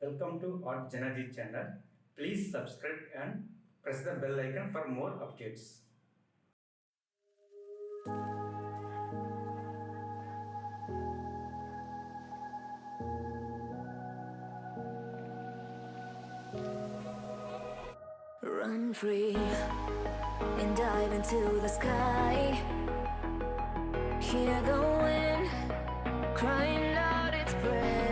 Welcome to JanaG channel. Please subscribe and press the bell icon for more updates. Run free and dive into the sky. Hear the wind crying out its prayer.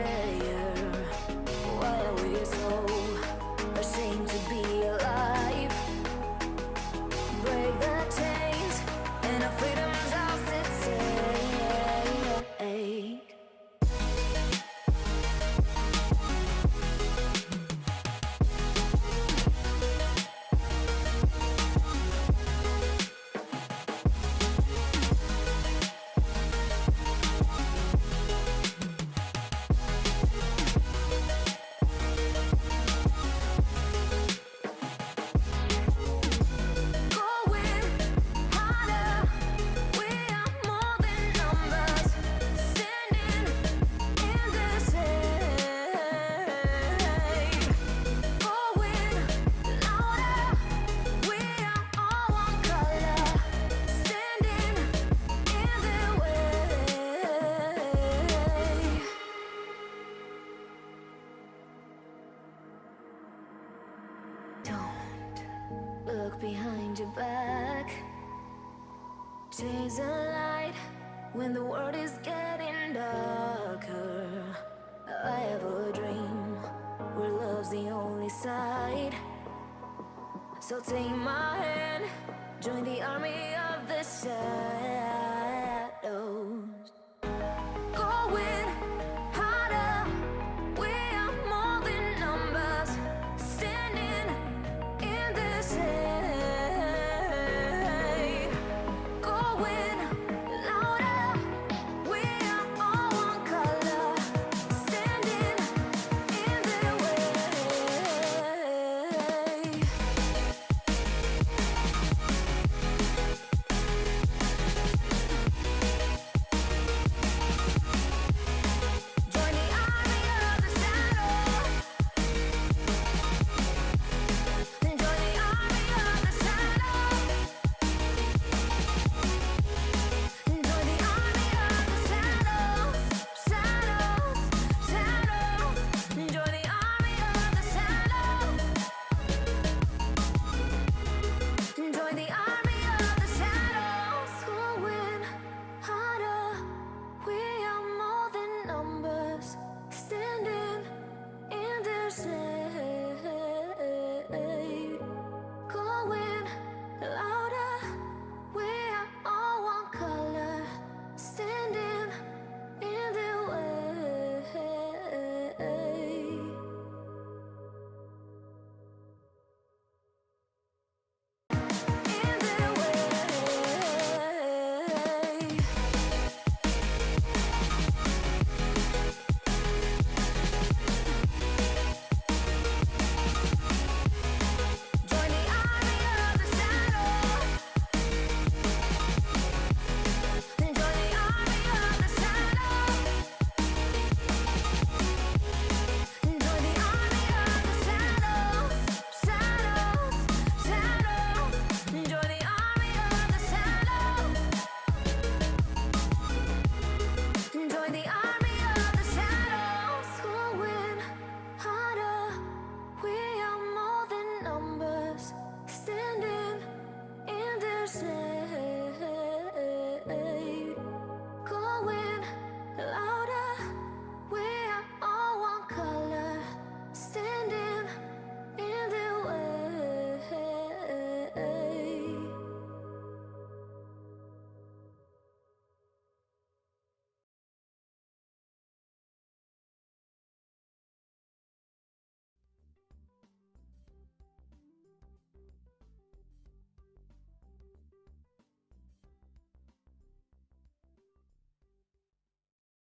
Why are we so ashamed to be alive? Break the chains and our freedom's ours to take. Look behind your back. Chase a light when the world is getting darker. I have a dream where love's the only side. So take my hand, join the army of the shadows.